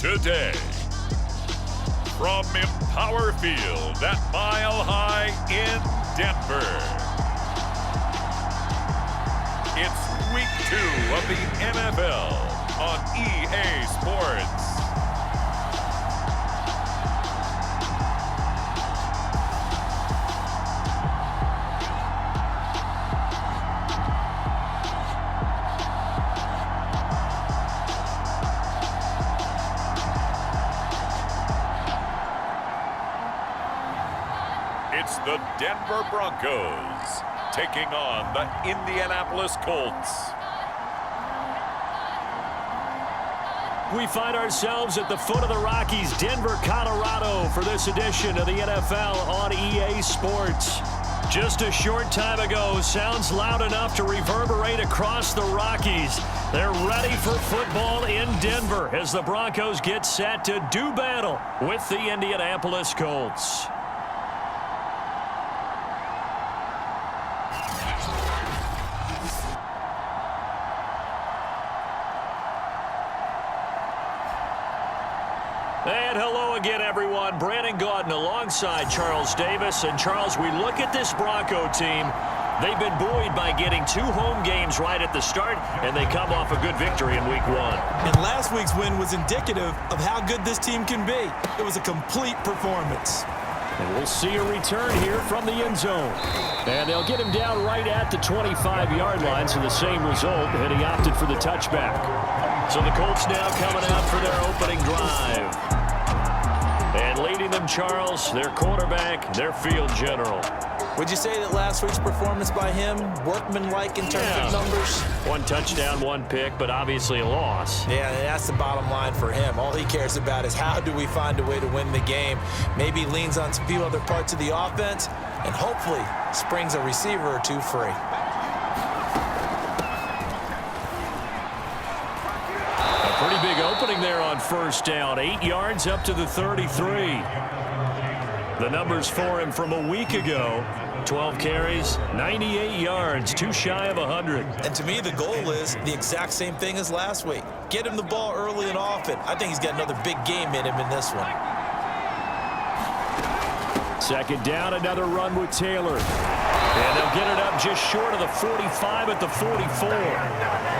today. From Empower Field at Mile High in Denver, it's Week 2 of the NFL on EA Sports. It's the Denver Broncos taking on the Indianapolis Colts. We find ourselves at the foot of the Rockies, Denver, Colorado, for this edition of the NFL on EA Sports. Just a short time ago, sounds loud enough to reverberate across the Rockies. They're ready for football in Denver as the Broncos get set to do battle with the Indianapolis Colts. And hello again, everyone. Brandon Gaudin alongside Charles Davis. And, Charles, we look at this Bronco team. They've been buoyed by getting 2 home games right at the start, and they come off a good victory in Week 1. And last week's win was indicative of how good this team can be. It was a complete performance. And we'll see a return here from the end zone. And they'll get him down right at the 25-yard line, so the same result, and he opted for the touchback. So the Colts now coming out for their opening drive. And leading them, Charles, their quarterback, their field general. Would you say that last week's performance by him, workmanlike in terms of numbers? 1 touchdown, 1 pick, but obviously a loss. Yeah, that's the bottom line for him. All he cares about is how do we find a way to win the game. Maybe leans on a few other parts of the offense, and hopefully springs a receiver or 2 free. Pretty big opening there on first down. 8 yards up to the 33. The numbers for him from a week ago. 12 carries, 98 yards, 2 shy of 100. And to me, the goal is the exact same thing as last week. Get him the ball early and often. I think he's got another big game in him in this one. Second down, another run with Taylor. And they'll get it up just short of the 45 at the 44.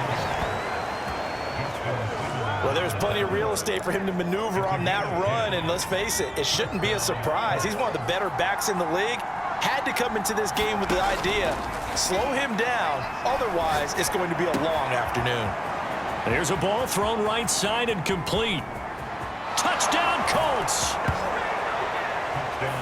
Well, there's plenty of real estate for him to maneuver on that run, and let's face it, it shouldn't be a surprise. He's one of the better backs in the league. Had to come into this game with the idea, slow him down, otherwise it's going to be a long afternoon. There's a ball thrown right side and complete. Touchdown, Colts!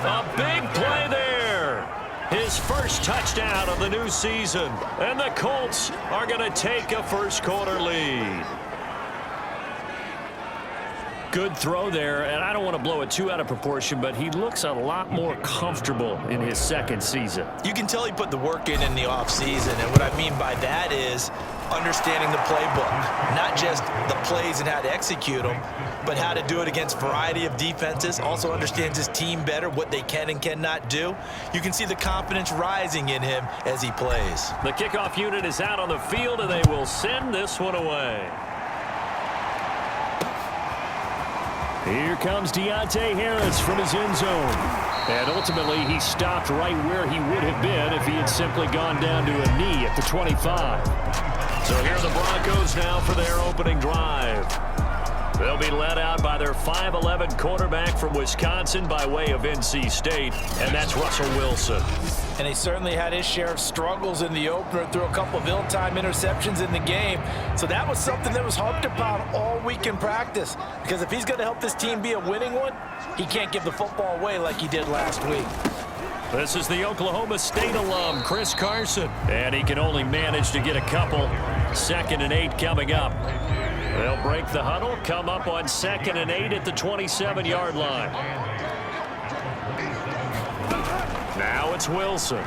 A big play there. His first touchdown of the new season, and the Colts are going to take a first-quarter lead. Good throw there, and I don't want to blow it too out of proportion, but he looks a lot more comfortable in his second season. You can tell he put the work in the offseason, and what I mean by that is understanding the playbook. Not just the plays and how to execute them, but how to do it against a variety of defenses. Also understands his team better, what they can and cannot do. You can see the confidence rising in him as he plays. The kickoff unit is out on the field, and they will send this one away. Here comes Deontay Harris from his end zone. And ultimately, he stopped right where he would have been if he had simply gone down to a knee at the 25. So here are the Broncos now for their opening drive. They'll be led out by their 5'11" quarterback from Wisconsin by way of NC State, and that's Russell Wilson. And he certainly had his share of struggles in the opener, threw a couple of ill-timed interceptions in the game. So that was something that was harped upon all week in practice. Because if he's going to help this team be a winning one, he can't give the football away like he did last week. This is the Oklahoma State alum, Chris Carson. And he can only manage to get a couple. 2nd and 8 coming up. They'll break the huddle, come up on 2nd and 8 at the 27-yard line. Now it's Wilson.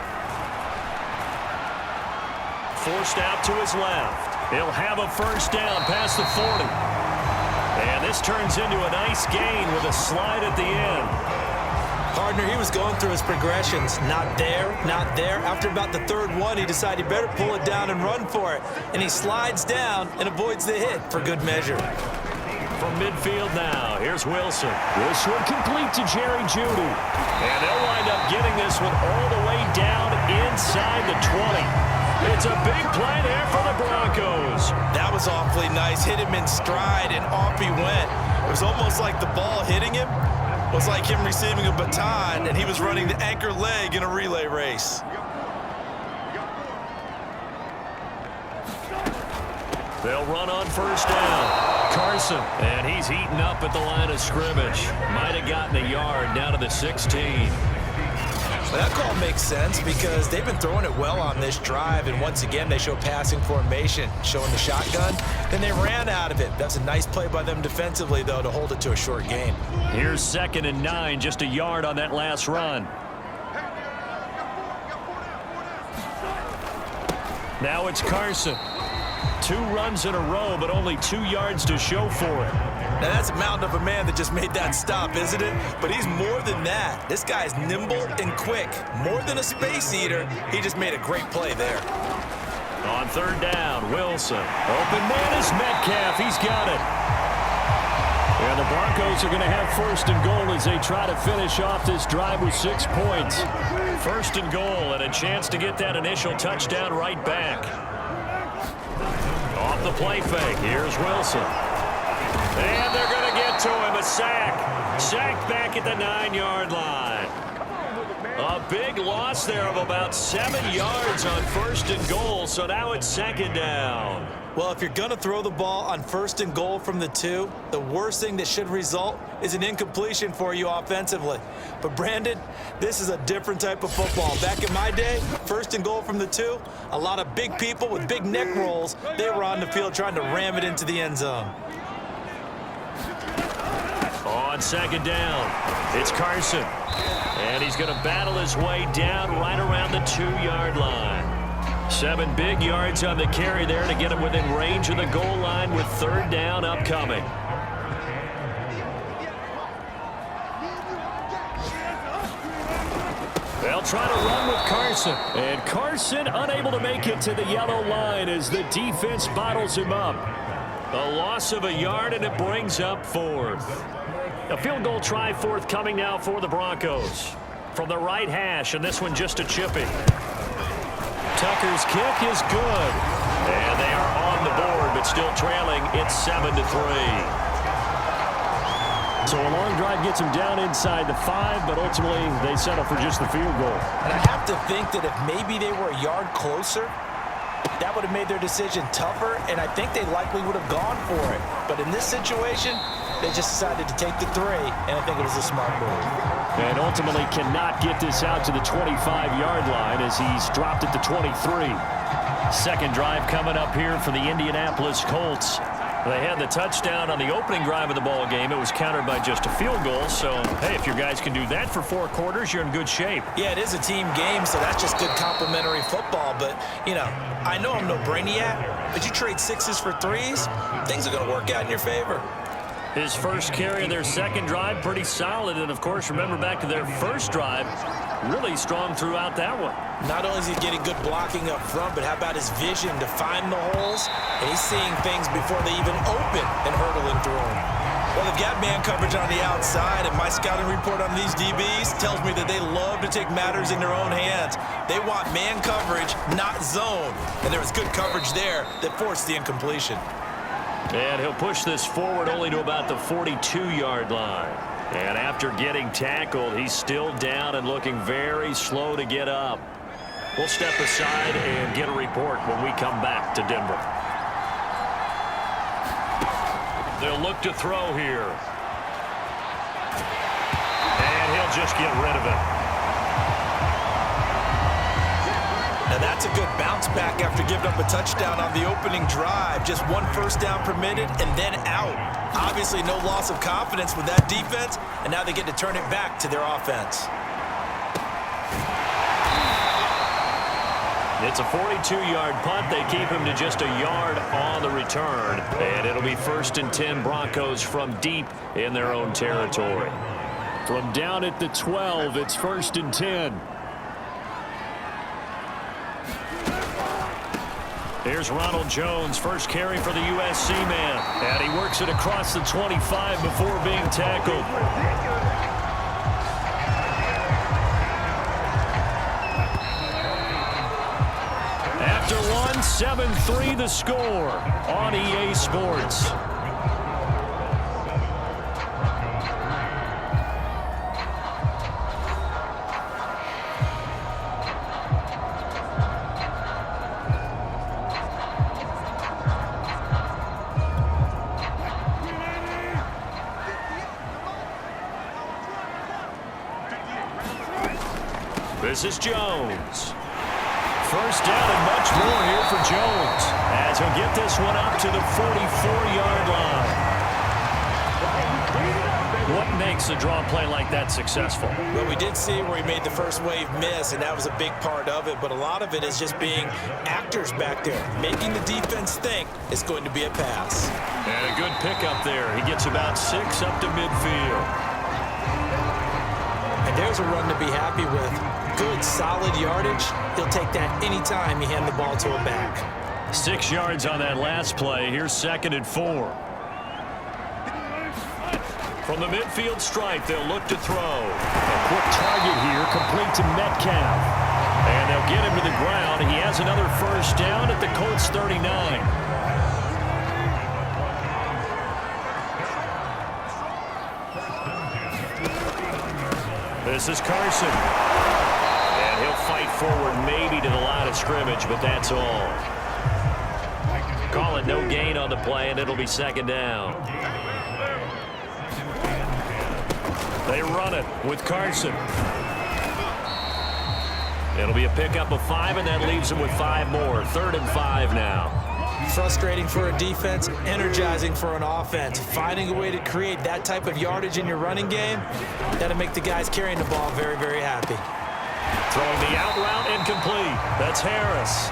Forced out to his left. He'll have a first down past the 40. And this turns into a nice gain with a slide at the end. Partner, he was going through his progressions. Not there, not there. After about the 3rd one, he decided he better pull it down and run for it. And he slides down and avoids the hit for good measure. from midfield now. Here's Wilson. This one complete to Jerry Jeudy. And they'll wind up getting this one all the way down inside the 20. It's a big play there for the Broncos. That was awfully nice. Hit him in stride, and off he went. It was almost like the ball hitting him was like him receiving a baton, and he was running the anchor leg in a relay race. They'll run on first down. Carson, and he's eaten up at the line of scrimmage. Might have gotten a yard down to the 16. Well, that call makes sense because they've been throwing it well on this drive, and once again they show passing formation, showing the shotgun. Then they ran out of it. That's a nice play by them defensively, though, to hold it to a short gain. Here's 2nd and 9, just a yard on that last run. Now it's Carson. 2 runs in a row, but only 2 yards to show for it. Now, that's a mountain of a man that just made that stop, isn't it? But he's more than that. This guy's nimble and quick. More than a space eater, he just made a great play there. On 3rd down, Wilson. Open man is Metcalf. He's got it. And the Broncos are going to have 1st and goal as they try to finish off this drive with 6 points. 1st and goal, and a chance to get that initial touchdown right back. Off the play fake, here's Wilson. And they're going to get to him, a sack. Sacked back at the 9-yard line. A big loss there of about 7 yards on 1st and goal, so now it's 2nd down. Well, if you're going to throw the ball on 1st and goal from the 2, the worst thing that should result is an incompletion for you offensively. But, Brandon, this is a different type of football. Back in my day, 1st and goal from the 2, a lot of big people with big neck rolls, they were on the field trying to ram it into the end zone. On 2nd down, it's Carson. And he's going to battle his way down right around the 2-yard line. 7 big yards on the carry there to get him within range of the goal line with 3rd down upcoming. They'll try to run with Carson. And Carson unable to make it to the yellow line as the defense bottles him up. A loss of a yard, and it brings up 4th. A field goal try forthcoming now for the Broncos. From the right hash, and this one just a chippy. Tucker's kick is good. And they are on the board, but still trailing. It's 7-3. So a long drive gets them down inside the 5, but ultimately they settle for just the field goal. And I have to think that if maybe they were a yard closer, that would have made their decision tougher, and I think they likely would have gone for it. But in this situation, they just decided to take the 3, and I think it was a smart move. And ultimately cannot get this out to the 25-yard line as he's dropped at the 23. 2nd drive coming up here for the Indianapolis Colts. They had the touchdown on the opening drive of the ball game. It was countered by just a field goal. So, hey, if your guys can do that for 4 quarters, you're in good shape. Yeah, it is a team game, so that's just good complimentary football. But, you know, I know I'm no brainiac, but you trade 6s for 3s, things are going to work out in your favor. His first carry of their 2nd drive, pretty solid. And, of course, remember back to their 1st drive, really strong throughout that one. Not only is he getting good blocking up front, but how about his vision to find the holes? And he's seeing things before they even open and hurdling through them. Well, they've got man coverage on the outside, and my scouting report on these DBs tells me that they love to take matters in their own hands. They want man coverage, not zone. And there was good coverage there that forced the incompletion. And he'll push this forward only to about the 42-yard line. And after getting tackled, he's still down and looking very slow to get up. We'll step aside and get a report when we come back to Denver. They'll look to throw here. And he'll just get rid of it. Now that's a good bounce back after giving up a touchdown on the opening drive. Just 1 first down permitted and then out. Obviously no loss of confidence with that defense, and now they get to turn it back to their offense. It's a 42-yard punt. They keep him to just a yard on the return. And it'll be 1st and 10 Broncos from deep in their own territory. From down at the 12, it's 1st and 10. Here's Ronald Jones, first carry for the USC man. And he works it across the 25 before being tackled. After one, 7-3 the score on EA Sports. This is Jones. First down and much more here for Jones as he'll get this one up to the 44-yard line. What makes a draw play like that successful? Well, we did see where he made the first wave miss, and that was a big part of it. But a lot of it is just being actors back there, making the defense think it's going to be a pass. And a good pickup there. He gets about 6 up to midfield. And there's a run to be happy with. Good, solid yardage. He'll take that anytime you hand the ball to a back. 6 yards on that last play. Here's 2nd and 4. From the midfield stripe, they'll look to throw. A quick target here, complete to Metcalf. And they'll get him to the ground. He has another first down at the Colts 39. This is Carson. And he'll fight forward maybe to the line of scrimmage, but that's all. Call it no gain on the play, and it'll be 2nd down. They run it with Carson. It'll be a pickup of 5, and that leaves them with 5 more. 3rd and 5 now. Frustrating for a defense, energizing for an offense. Finding a way to create that type of yardage in your running game, that'll make the guys carrying the ball very, very happy. Throwing the out route incomplete. That's Harris.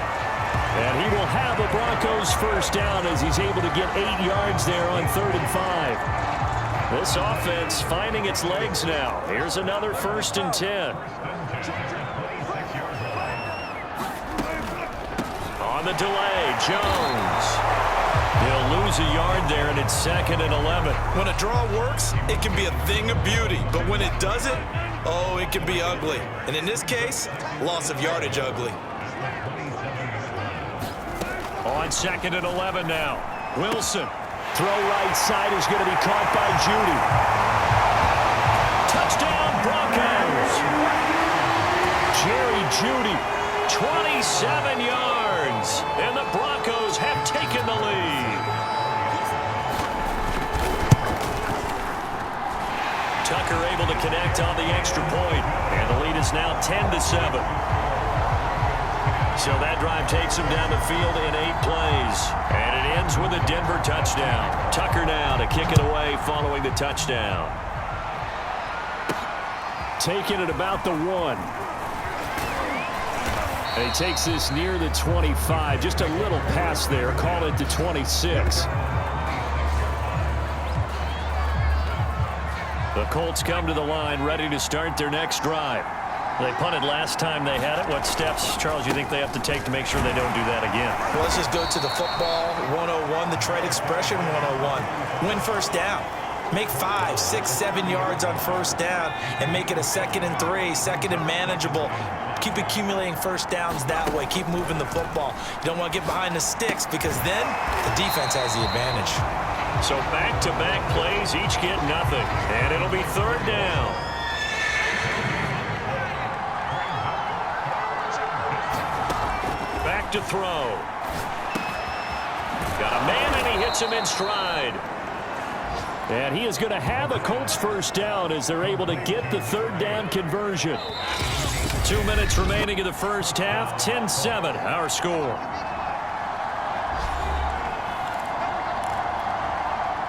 And he will have the Broncos first down as he's able to get 8 yards there on 3rd and 5. This offense finding its legs now. Here's another 1st and 10. On the delay, Jones. He'll lose a yard there, and it's 2nd and 11. When a draw works, it can be a thing of beauty. But when it doesn't, oh, it can be ugly. And in this case, loss of yardage ugly. On 2nd and 11 now. Wilson. Throw right side is going to be caught by Judy. Touchdown, Broncos. Jerry Judy, 27 yards. And the Broncos have taken the lead. Tucker able to connect on the extra point. And the lead is now 10-7. So that drive takes him down the field in 8 plays. And it ends with a Denver touchdown. Tucker now to kick it away following the touchdown. Taking it about the 1. And he takes this near the 25. Just a little pass there. Call it the 26. The Colts come to the line ready to start their next drive. They punted last time they had it. What steps, Charles, you think they have to take to make sure they don't do that again? Well, let's just go to the football 101, the trade expression 101. Win first down. Make 5, 6, 7 yards on first down and make it a 2nd and 3, 2nd and manageable. Keep accumulating first downs that way. Keep moving the football. You don't want to get behind the sticks because then the defense has the advantage. So back-to-back plays, each get nothing. And it'll be 3rd down. Back to throw. Got a man, and he hits him in stride. And he is going to have a Colts first down as they're able to get the 3rd down conversion. 2 minutes remaining in the first half. 10-7, our score.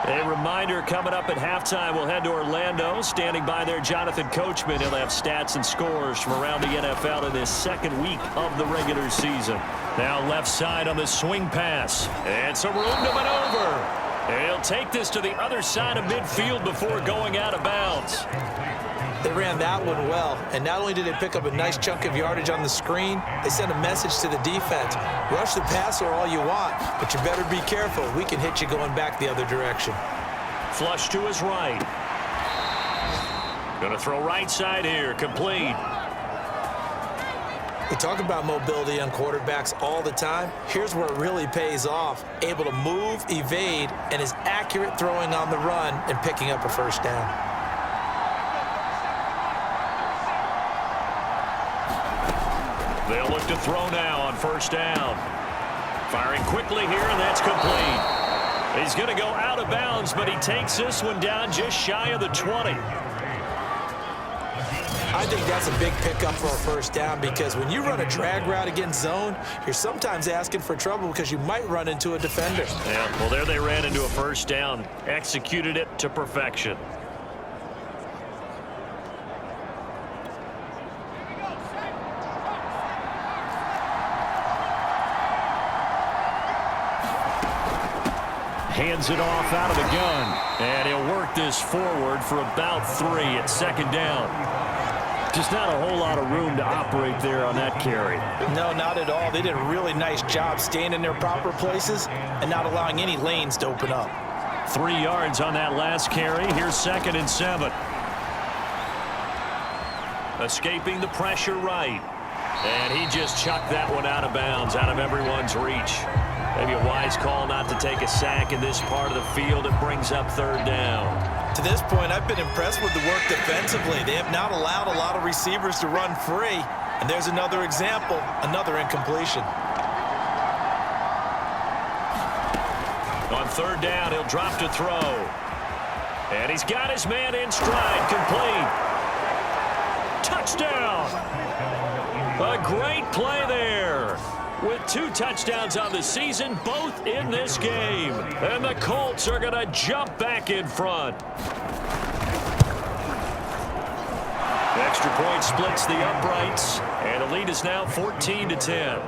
A reminder, coming up at halftime, we'll head to Orlando. Standing by there, Jonathan Coachman. He'll have stats and scores from around the NFL in this 2nd week of the regular season. Now left side on the swing pass. And some room to maneuver. And he'll take this to the other side of midfield before going out of bounds. They ran that one well, and not only did they pick up a nice chunk of yardage on the screen, they sent a message to the defense. Rush the passer all you want, but you better be careful. We can hit you going back the other direction. Flush to his right. Going to throw right side here, complete. We talk about mobility on quarterbacks all the time. Here's where it really pays off. Able to move, evade, and is accurate throwing on the run and picking up a first down. They'll look to throw now on first down. Firing quickly here, and that's complete. He's going to go out of bounds, but he takes this one down just shy of the 20. I think that's a big pickup for a first down because when you run a drag route against zone, you're sometimes asking for trouble because you might run into a defender. Yeah, well, there they ran into a first down. Executed it to perfection. Hands it off out of the gun. And he'll work this forward for about 3 at second down. Just not a whole lot of room to operate there on that carry. No, not at all. They did a really nice job staying in their proper places and not allowing any lanes to open up. 3 yards on that last carry. Here's 2nd and 7. Escaping the pressure right. And he just chucked that one out of bounds, out of everyone's reach. Maybe a wise call not to take a sack in this part of the field. It brings up 3rd down. To this point, I've been impressed with the work defensively. They have not allowed a lot of receivers to run free. And there's another example, another incompletion. On 3rd down, he'll drop to throw. And he's got his man in stride, complete. Touchdown! A great play there. With 2 touchdowns on the season, both in this game. And the Colts are going to jump back in front. The extra point splits the uprights, and the lead is now 14-10.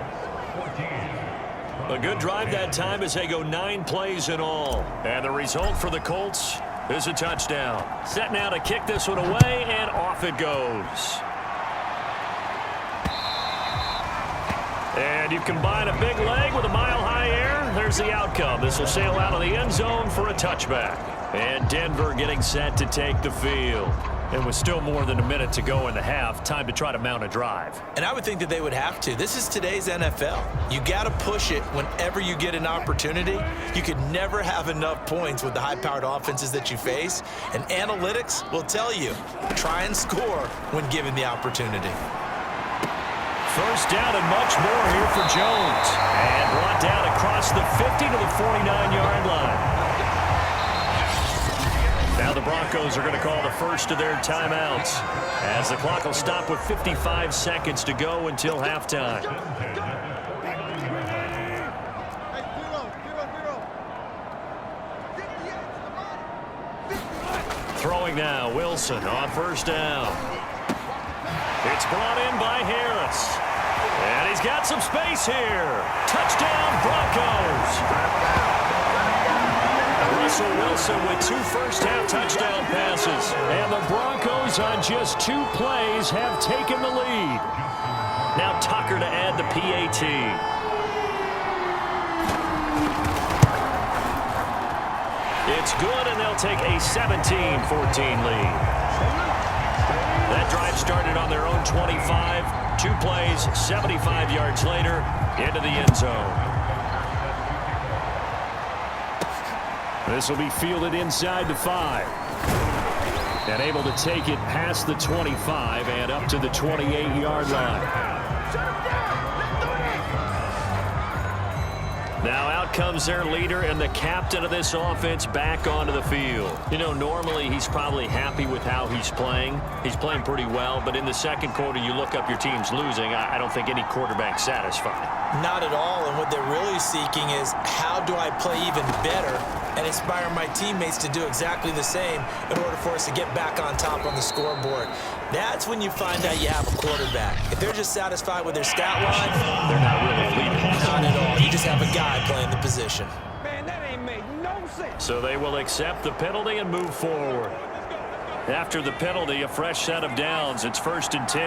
A good drive that time as they go 9 plays in all. And the result for the Colts is a touchdown. Set now to kick this one away, and off it goes. And you combine a big leg with a mile-high air, there's the outcome. This will sail out of the end zone for a touchback. And Denver getting set to take the field. And with still more than a minute to go in the half, time to try to mount a drive. And I would think that they would have to. This is today's NFL. You got to push it whenever you get an opportunity. You could never have enough points with the high-powered offenses that you face. And analytics will tell you, try and score when given the opportunity. First down and much more here for Jones. And brought down across the 50 to the 49-yard line. Now the Broncos are going to call the first of their timeouts as the clock will stop with 55 seconds to go until halftime. Throwing now, Wilson on first down. It's brought in by Harris. And he's got some space here. Touchdown, Broncos. Russell Wilson with 2 first-half touchdown passes. And the Broncos on just 2 plays have taken the lead. Now Tucker to add the PAT. It's good, and they'll take a 17-14 lead. That drive started on their own 25. 2 plays, 75 yards later, into the end zone. This will be fielded inside the 5. And able to take it past the 25 and up to the 28-yard line. Now out comes their leader and the captain of this offense back onto the field. You know, normally he's probably happy with how he's playing. He's playing pretty well, but in the second quarter you look up your team's losing. I don't think any quarterback's satisfied. Not at all, and what they're really seeking is how do I play even better and inspire my teammates to do exactly the same in order for us to get back on top on the scoreboard. That's when you find out you have a quarterback. If they're just satisfied with their stat line, they're not really leading. Not at all. You just have a guy playing the position. Man, that ain't made no sense. So they will accept the penalty and move forward. After the penalty, a fresh set of downs. It's 1st and 10.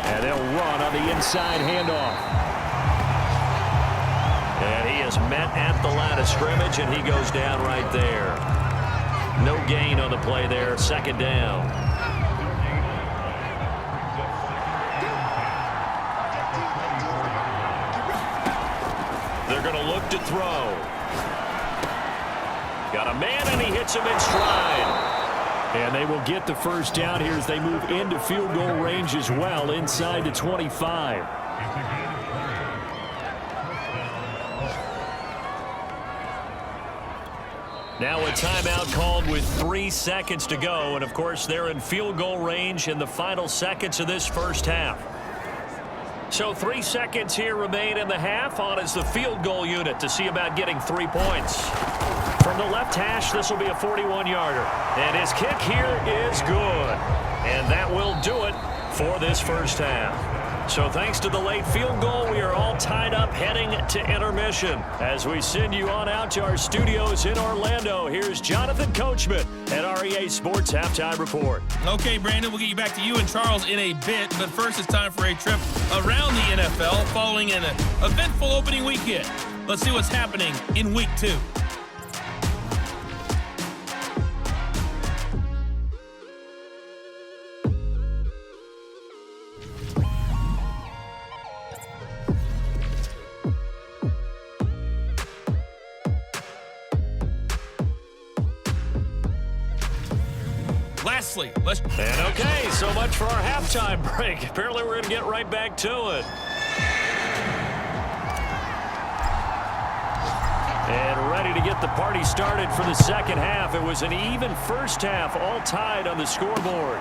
And they'll run on the inside handoff. And he is met at the line of scrimmage, and he goes down right there. No gain on the play there. 2nd down. They're going to look to throw. Got a man, and he hits him in stride. And they will get the 1st down here as they move into field goal range as well, inside the 25. Now a timeout called with 3 seconds to go. And, of course, they're in field goal range in the final seconds of this first half. So 3 seconds here remain in the half. On is the field goal unit to see about getting 3 points. From the left hash, this will be a 41-yarder. And his kick here is good. And that will do it for this first half. So thanks to the late field goal, we are all tied up heading to intermission. As we send you on out to our studios in Orlando, here's Jonathan Coachman at REA Sports Halftime Report. Okay, Brandon, we'll get you back to you and Charles in a bit. But first, it's time for a trip around the NFL following an eventful opening weekend. Let's see what's happening in Week 2. And okay, so much for our halftime break. Apparently we're going to get right back to it. And ready to get the party started for the second half. It was an even first half, all tied on the scoreboard.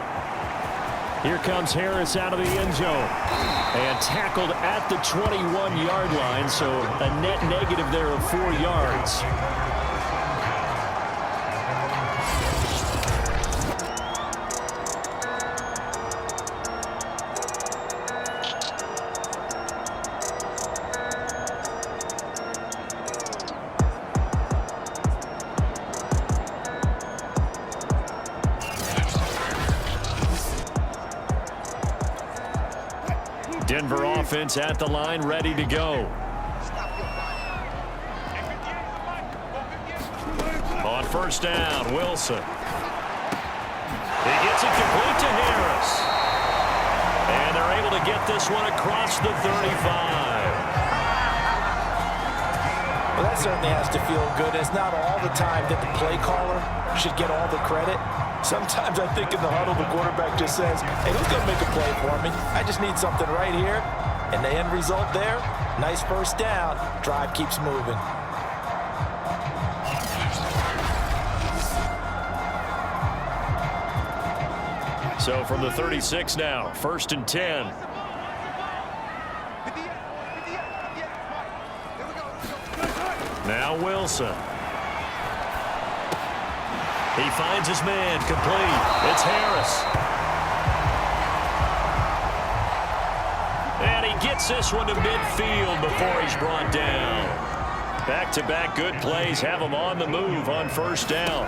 Here comes Harris out of the end zone. And tackled at the 21-yard line, so a net negative there of 4 yards. Denver offense at the line, ready to go. On 1st down, Wilson. He gets it complete to Harris. And they're able to get this one across the 35. Well, that certainly has to feel good. It's not all the time that the play caller should get all the credit. Sometimes I think in the huddle, the quarterback just says, hey, who's going to make a play for me? I just need something right here. And the end result there, nice 1st down. Drive keeps moving. So from the 36 now, 1st and 10. Now Wilson. He finds his man, complete. It's Harris. And he gets this one to midfield before he's brought down. Back-to-back good plays have him on the move on 1st down.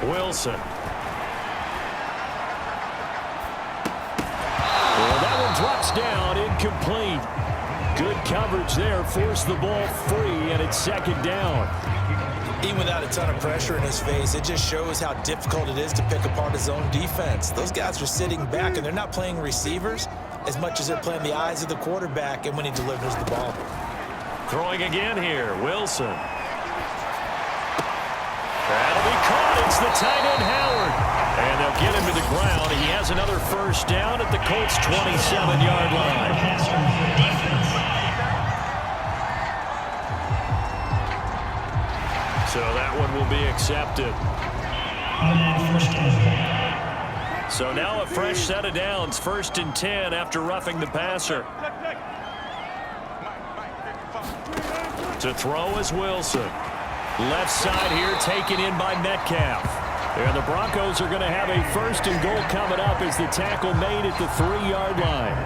Wilson. Well, that one drops down, incomplete. Good coverage there, forced the ball free, and it's 2nd down. Even without a ton of pressure in his face, it just shows how difficult it is to pick apart his own defense. Those guys are sitting back, and they're not playing receivers as much as they're playing the eyes of the quarterback and when he delivers the ball. Throwing again here, Wilson. That'll be caught. It's the tight end, Howard. And they'll get him to the ground. He has another 1st down at the Colts' 27-yard line. So that one will be accepted. So now a fresh set of downs, 1st and 10 after roughing the passer. To throw is Wilson. Left side here taken in by Metcalf. And the Broncos are going to have a 1st and goal coming up as the tackle made at the 3-yard line.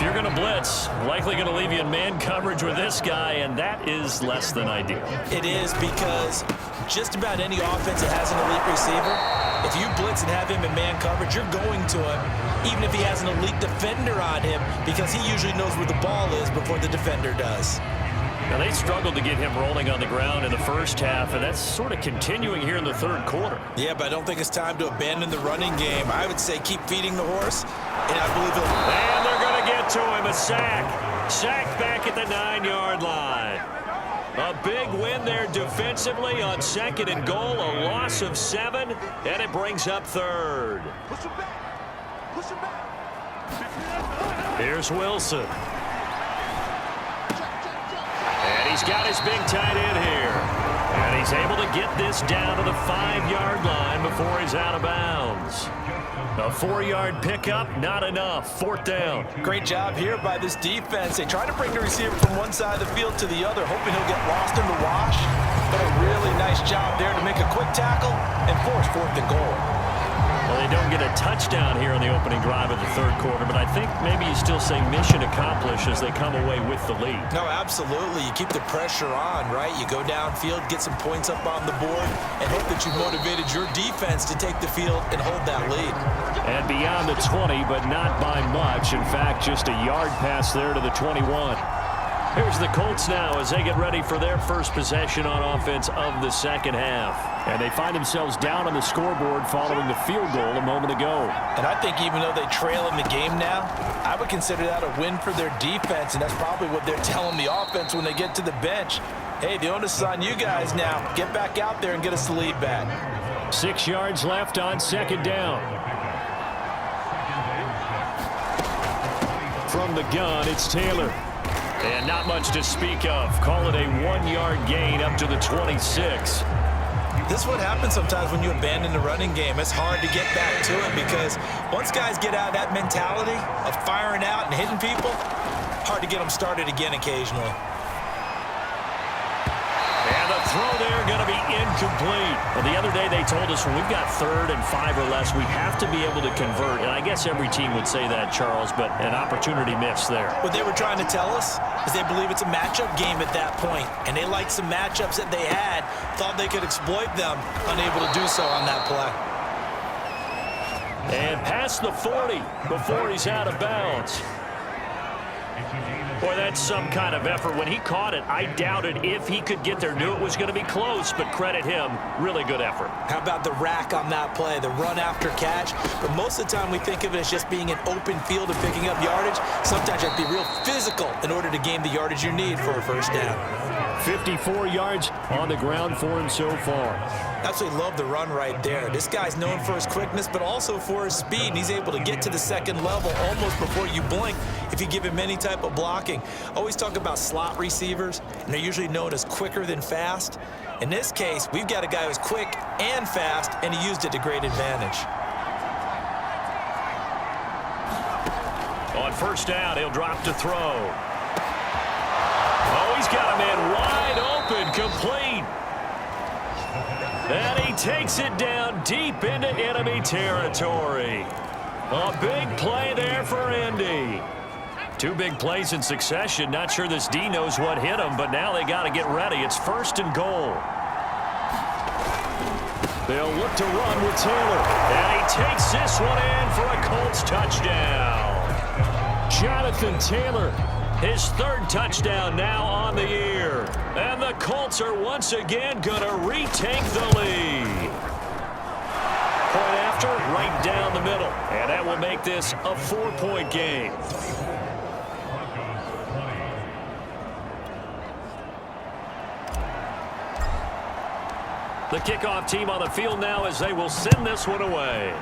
If you're going to blitz, likely going to leave you in man coverage with this guy, and that is less than ideal. It is, because just about any offense that has an elite receiver, if you blitz and have him in man coverage, you're going to him, even if he has an elite defender on him, because he usually knows where the ball is before the defender does. Now, they struggled to get him rolling on the ground in the first half, and that's sort of continuing here in the third quarter. Yeah, but I don't think it's time to abandon the running game. I would say keep feeding the horse, and I believe he'll... And they're going to get to him, a sack. Sack back at the 9-yard line. A big win there defensively on 2nd and goal, a loss of 7, and it brings up 3rd. Here's Wilson. And he's got his big tight end here. And he's able to get this down to the 5-yard line before he's out of bounds. A 4-yard pickup, not enough. 4th down. Great job here by this defense. They try to bring the receiver from one side of the field to the other, hoping he'll get lost in the wash. But a really nice job there to make a quick tackle and force 4th and goal. Well, they don't get a touchdown here on the opening drive of the third quarter, but I think maybe you still say mission accomplished as they come away with the lead. No, absolutely. You keep the pressure on, right? You go downfield, get some points up on the board, and hope that you motivated your defense to take the field and hold that lead. And beyond the 20, but not by much. In fact, just a yard pass there to the 21. Here's the Colts now as they get ready for their first possession on offense of the second half. And they find themselves down on the scoreboard following the field goal a moment ago. And I think even though they trail in the game now, I would consider that a win for their defense, and that's probably what they're telling the offense when they get to the bench. Hey, the onus is on you guys now. Get back out there and get us the lead back. 6 yards left on 2nd down. From the gun, it's Taylor. And not much to speak of. Call it a 1-yard gain up to the 26. This is what happens sometimes when you abandon the running game. It's hard to get back to it because once guys get out of that mentality of firing out and hitting people, hard to get them started again occasionally. And the throw there going to be incomplete. Well, the other day they told us when we've got 3rd and 5 or less, we have to be able to convert. And I guess every team would say that, Charles, but an opportunity missed there. What they were trying to tell us is they believe it's a matchup game at that point, and they liked some matchups that they had, thought they could exploit them, unable to do so on that play. And past the 40 before he's out of bounds. Boy, that's some kind of effort. When he caught it, I doubted if he could get there. Knew it was going to be close, but credit him. Really good effort. How about the rack on that play, the run after catch? But most of the time we think of it as just being an open field and picking up yardage. Sometimes you have to be real physical in order to gain the yardage you need for a first down. 54 yards on the ground for him so far. Absolutely love the run right there. This guy's known for his quickness, but also for his speed. And he's able to get to the second level almost before you blink if you give him any type of blocking. Always talk about slot receivers, and they're usually known as quicker than fast. In this case, we've got a guy who's quick and fast, and he used it to great advantage. On first down, he'll drop to throw. Oh, he's got a man wide open, complete. And he takes it down deep into enemy territory. A big play there for Indy. 2 big plays in succession. Not sure this D knows what hit him, but now they got to get ready. It's 1st and goal. They'll look to run with Taylor. And he takes this one in for a Colts touchdown. Jonathan Taylor, his 3rd touchdown now on the year. And the Colts are once again going to retake the lead. Point after, right down the middle. And that will make this a 4-point game. The kickoff team on the field now as they will send this one away.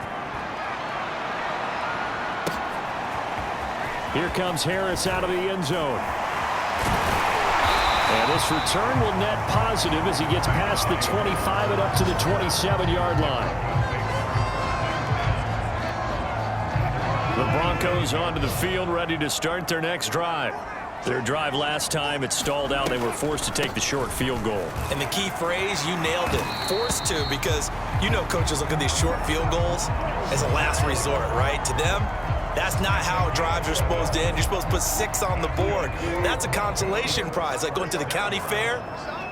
Here comes Harris out of the end zone. And this return will net positive as he gets past the 25 and up to the 27-yard line. The Broncos onto the field, ready to start their next drive. Their drive last time, it stalled out. They were forced to take the short field goal. And the key phrase, you nailed it. Forced to, because you know coaches look at these short field goals as a last resort, right? To them, That's not how drives are supposed to end. You're supposed to put 6 on the board. That's a consolation prize, like going to the county fair.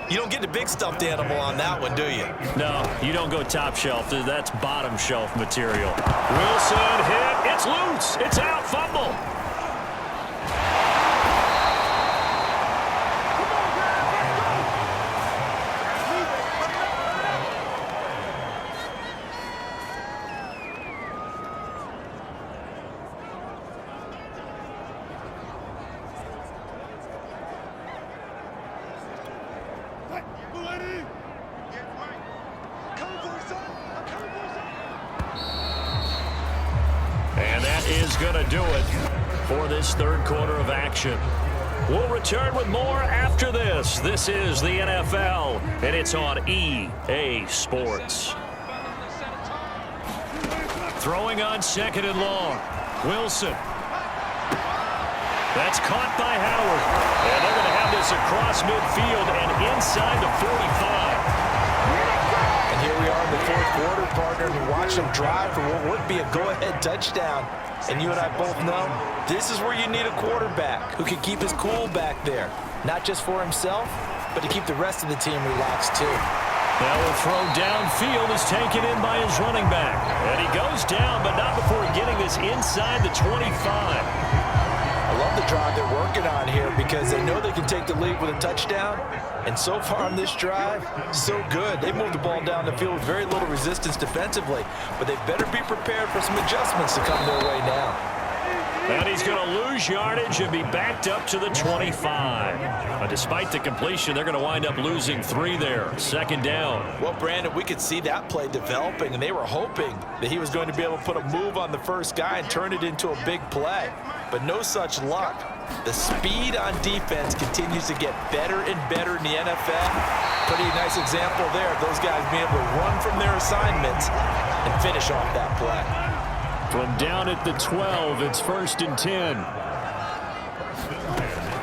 You don't get the big stuffed animal on that one, do you? No, you don't go top shelf. That's bottom shelf material. Wilson hit. It's loose. It's out. Fumble. And that is going to do it for this third quarter of action. We'll return with more after this. This is the NFL, and it's on EA Sports. Throwing on second and long. Wilson. That's caught by Howard. And they're going to have this across midfield and inside the 45. And here we are in the fourth quarter, partner, and watch them drive for what would be a go-ahead touchdown. And you and I both know this is where you need a quarterback who can keep his cool back there. Not just for himself, but to keep the rest of the team relaxed too. Now a throw downfield is taken in by his running back. And he goes down, but not before getting this inside the 25. I love the drive they're working on here because they know they can take the lead with a touchdown. And so far on this drive, so good. They moved the ball down the field with very little resistance defensively, but they better be prepared for some adjustments to come their way now. And he's going to lose yardage and be backed up to the 25. Despite the completion, they're going to wind up losing 3 there. Second down. Well, Brandon, we could see that play developing, and they were hoping that he was going to be able to put a move on the first guy and turn it into a big play. But no such luck. The speed on defense continues to get better and better in the NFL. Pretty nice example there of those guys being able to run from their assignments and finish off that play. From down at the 12, it's 1st and 10.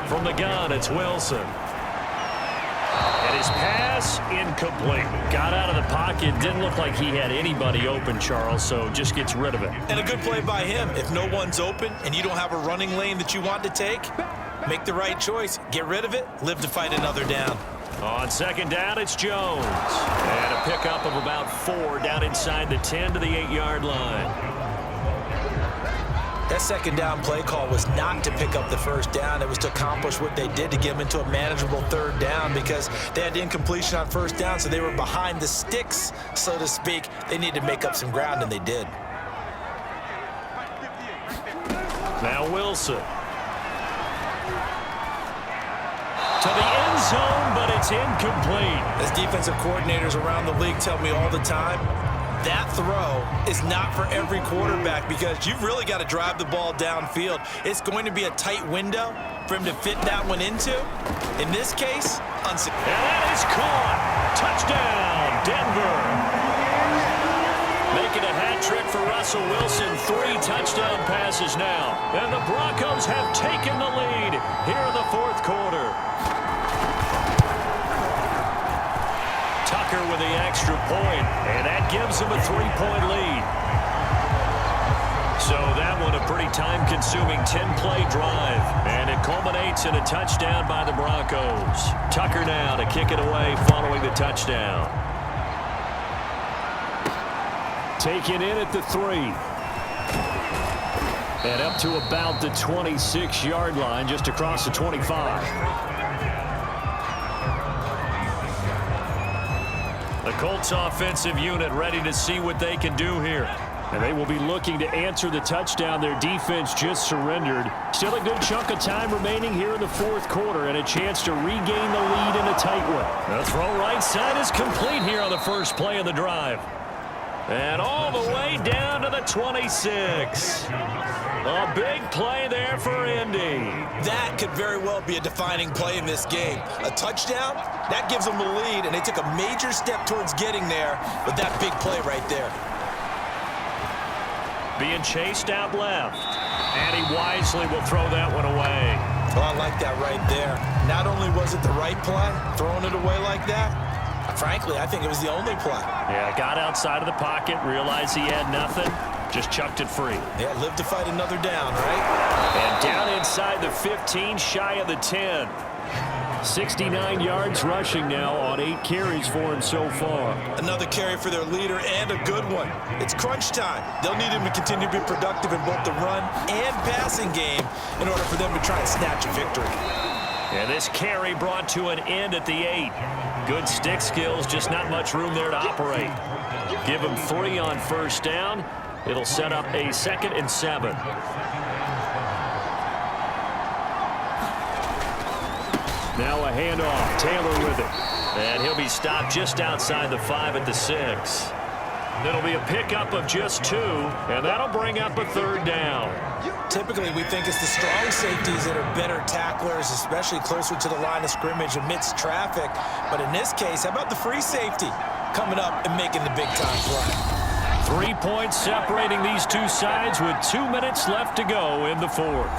From the gun, it's Wilson. And his pass, incomplete. Got out of the pocket. Didn't look like he had anybody open, Charles, so just gets rid of it. And a good play by him. If no one's open and you don't have a running lane that you want to take, make the right choice. Get rid of it. Live to fight another down. On second down, it's Jones. And a pickup of about 4 down inside the 10 to the 8-yard line. That second down play call was not to pick up the first down. It was to accomplish what they did to get them into a manageable third down because they had incompletion on first down, so they were behind the sticks, so to speak. They needed to make up some ground, and they did. Now Wilson. To the end zone, but it's incomplete. As defensive coordinators around the league tell me all the time, that throw is not for every quarterback because you've really got to drive the ball downfield. It's going to be a tight window for him to fit that one into. In this case, unsuccessful. And that is caught. Touchdown, Denver. Making a hat trick for Russell Wilson. 3 touchdown passes now. And the Broncos have taken the lead here in the fourth quarter. Tucker with the extra point, and that gives them a 3-point lead. So that one a pretty time-consuming 10-play drive, and it culminates in a touchdown by the Broncos. Tucker now to kick it away following the touchdown. Taken in at the 3. And up to about the 26-yard line, just across the 25. The Colts offensive unit ready to see what they can do here. And they will be looking to answer the touchdown their defense just surrendered. Still a good chunk of time remaining here in the fourth quarter and a chance to regain the lead in a tight one. The throw right side is complete here on the first play of the drive. And all the way down to the 26. A big play there for Indy. That could very well be a defining play in this game. A touchdown, that gives them the lead, and they took a major step towards getting there with that big play right there. Being chased out left. And he wisely will throw that one away. Oh, I like that right there. Not only was it the right play, throwing it away like that, frankly, I think it was the only play. Yeah, got outside of the pocket, realized he had nothing. Just chucked it free. Yeah, live to fight another down, right? And down inside the 15, shy of the 10. 69 yards rushing now on 8 carries for him so far. Another carry for their leader and a good one. It's crunch time. They'll need him to continue to be productive in both the run and passing game in order for them to try and snatch a victory. And this carry brought to an end at the 8. Good stick skills, just not much room there to operate. Give him 3 on first down. It'll set up a 2nd and 7. Now a handoff. Taylor with it. And he'll be stopped just outside the 5 at the 6. It'll be a pickup of just 2, and that'll bring up a 3rd down. Typically, we think it's the strong safeties that are better tacklers, especially closer to the line of scrimmage amidst traffic. But in this case, how about the free safety coming up and making the big-time play? 3 points separating these two sides with 2 minutes left to go in the 4th.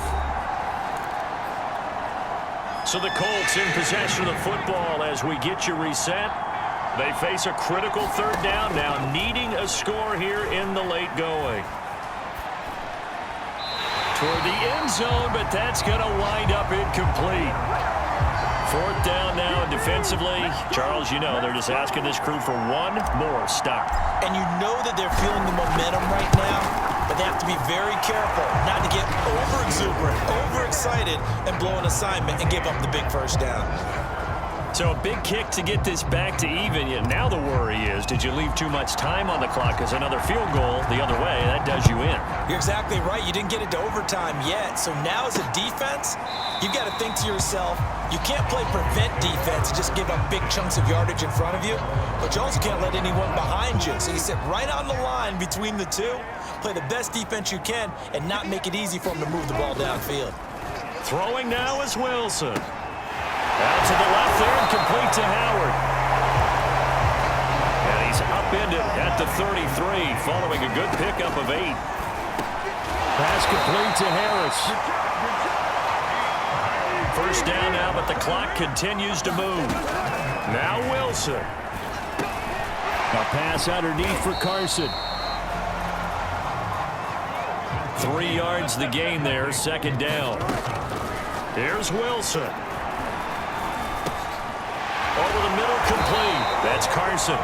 So the Colts in possession of the football as we get you reset. They face a critical 3rd down now, needing a score here in the late going. Toward the end zone, but that's going to wind up incomplete. 4th down now, and defensively, Charles, you know, they're just asking this crew for one more stop. And you know that they're feeling the momentum right now, but they have to be very careful not to get over-exuberant, overexcited, and blow an assignment and give up the big first down. So a big kick to get this back to even. Yet now the worry is, did you leave too much time on the clock? Because another field goal the other way, that does you in. You're exactly right. You didn't get it to overtime yet. So now as a defense, you've got to think to yourself, you can't play prevent defense and just give up big chunks of yardage in front of you, but you also can't let anyone behind you. So you sit right on the line between the two, play the best defense you can, and not make it easy for them to move the ball downfield. Throwing now is Wilson. Out to the left there and complete to Howard. And he's upended at the 33 following a good pickup of 8. Pass complete to Harris. First down now, but the clock continues to move. Now Wilson. A pass underneath for Carson. 3 yards the gain there, 2nd down. Here's Wilson. Over the middle, complete. That's Carson.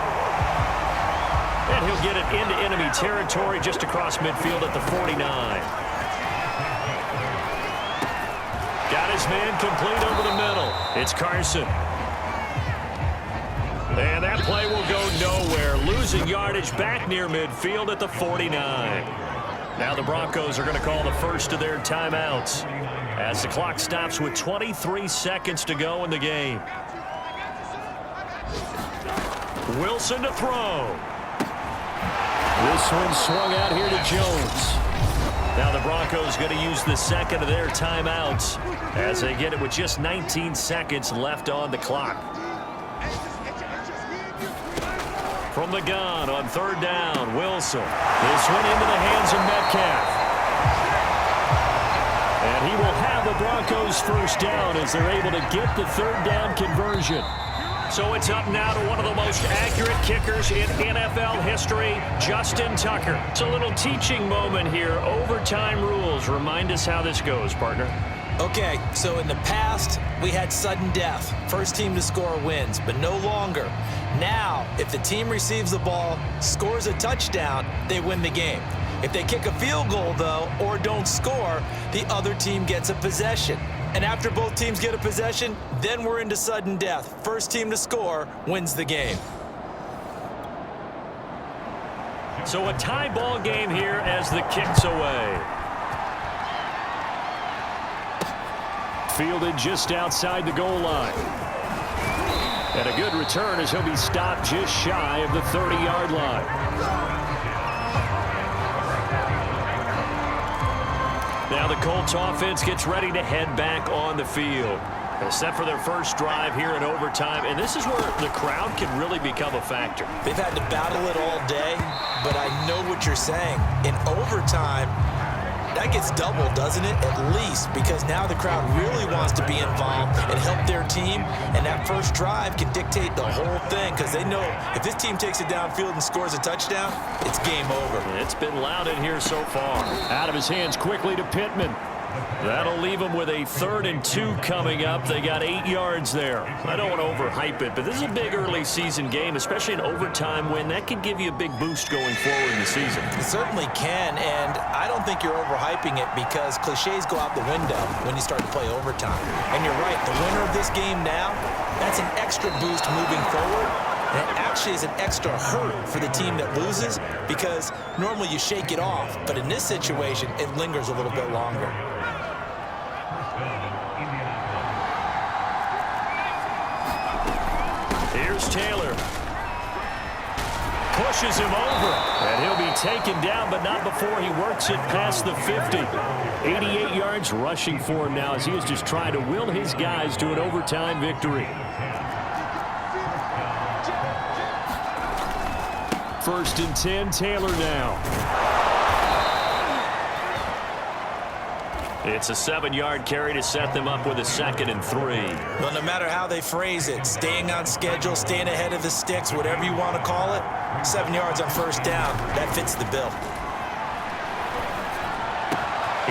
And he'll get it into enemy territory just across midfield at the 49. Got his man complete over the middle. It's Carson. And that play will go nowhere. Losing yardage back near midfield at the 49. Now the Broncos are going to call the first of their timeouts as the clock stops with 23 seconds to go in the game. Wilson to throw. This one swung out here to Jones. Now the Broncos going to use the second of their timeouts as they get it with just 19 seconds left on the clock. From the gun on 3rd down, Wilson. This one into the hands of Metcalf. And he will have the Broncos first down as they're able to get the 3rd down conversion. So it's up now to one of the most accurate kickers in NFL history, Justin Tucker. It's a little teaching moment here. Overtime rules. Remind us how this goes, partner. Okay, so in the past, we had sudden death. First team to score wins, but no longer. Now, if the team receives the ball, scores a touchdown, they win the game. If they kick a field goal, though, or don't score, the other team gets a possession. And after both teams get a possession, then we're into sudden death. First team to score wins the game. So a tie ball game here as the kick's away. Fielded just outside the goal line. And a good return as he'll be stopped just shy of the 30-yard line. Now the Colts offense gets ready to head back on the field. Set for their first drive here in overtime, and this is where the crowd can really become a factor. They've had to battle it all day, but I know what you're saying. In overtime, That gets doubled, doesn't it? At least, because now the crowd really wants to be involved and help their team, and that first drive can dictate the whole thing because they know if this team takes it downfield and scores a touchdown, it's game over. It's been loud in here so far. Out of his hands quickly to Pittman. That'll leave them with a 3rd and 2 coming up. They got 8 yards there. I don't want to overhype it, but this is a big early season game, especially an overtime win. That could give you a big boost going forward in the season. It certainly can, and I don't think you're overhyping it because cliches go out the window when you start to play overtime. And you're right, the winner of this game now, that's an extra boost moving forward. And it actually is an extra hurt for the team that loses because normally you shake it off, but in this situation, it lingers a little bit longer. Here's Taylor. Pushes him over. And he'll be taken down, but not before he works it past the 50. 88 yards rushing for him now as he is just trying to will his guys to an overtime victory. 1st and 10, Taylor now. It's a 7-yard carry to set them up with a 2nd and 3. Well, no matter how they phrase it, staying on schedule, staying ahead of the sticks, whatever you want to call it, 7 yards on 1st down, that fits the bill.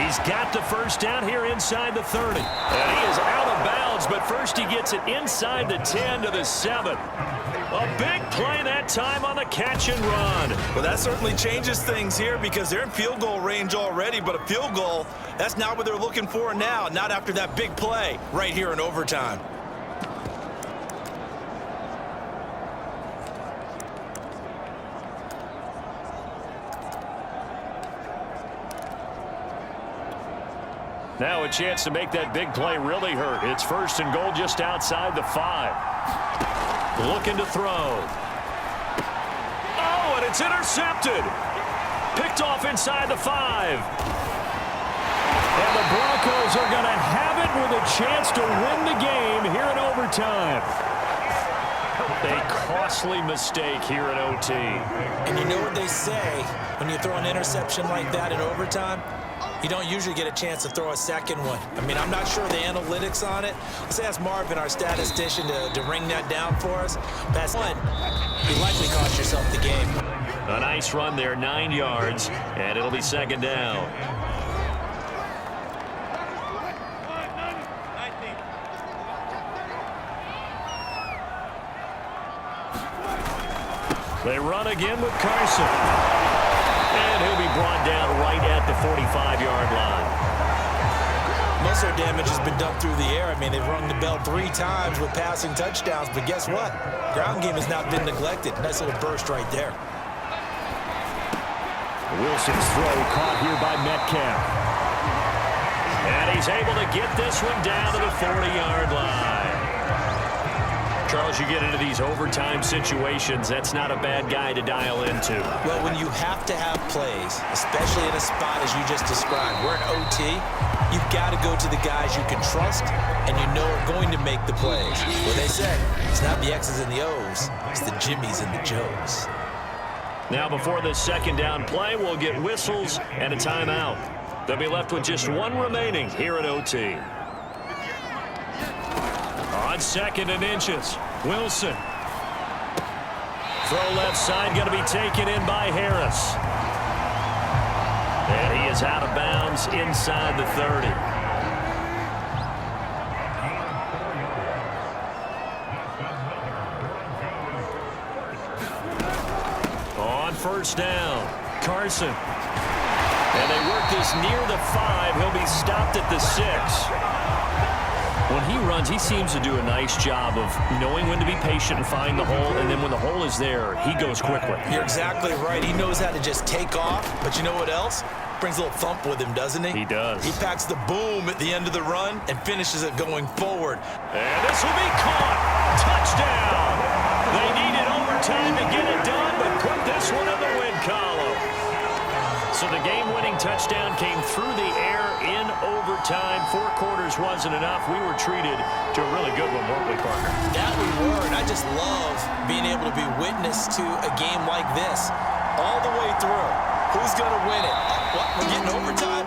He's got the 1st down here inside the 30. And he is out of bounds, but first he gets it inside the 10 to the 7. A big play that time on the catch and run. Well, that certainly changes things here because they're in field goal range already, but a field goal, that's not what they're looking for now, not after that big play right here in overtime. Now a chance to make that big play really hurt. It's 1st and goal just outside the 5. Looking to throw. Oh, and it's intercepted. Picked off inside the 5. And the Broncos are going to have it with a chance to win the game here in overtime. A costly mistake here in OT. And you know what they say, when you throw an interception like that in overtime, you don't usually get a chance to throw a second one. I mean, I'm not sure the analytics on it. Let's ask Marvin, our statistician, to ring that down for us. That's one. You likely cost yourself the game. A nice run there, 9 yards, and it'll be 2nd down. They run again with Carson. And he'll be brought down right at the 45-yard line. Most of their damage has been done through the air. I mean, they've rung the bell 3 times with passing touchdowns, but guess what? Ground game has not been neglected. Nice little burst right there. Wilson's throw caught here by Metcalf. And he's able to get this one down to the 40-yard line. Charles, you get into these overtime situations, that's not a bad guy to dial into. Well, when you have to have plays, especially in a spot as you just described, we're in OT, you've got to go to the guys you can trust and you know are going to make the plays. Well, they said, it's not the X's and the O's, it's the Jimmies and the Joes. Now, before this 2nd down play, we'll get whistles and a timeout. They'll be left with just 1 remaining here at OT. On 2nd and inches, Wilson. Throw left side, going to be taken in by Harris. And he is out of bounds inside the 30. On 1st down, Carson. And they work this near the 5. He'll be stopped at the 6. When he runs, he seems to do a nice job of knowing when to be patient and find the hole, and then when the hole is there, he goes quickly. You're exactly right. He knows how to just take off, but you know what else? Brings a little thump with him, doesn't he? He does. He packs the boom at the end of the run and finishes it going forward. And this will be caught. Touchdown. They needed overtime to get it done, but put this one in the win column. So the game-winning touchdown came through the air in overtime. 4 quarters wasn't enough. We were treated to a really good one, weren't we, partner? That we were, and I just love being able to be witness to a game like this all the way through. Who's going to win it? What, we're getting overtime?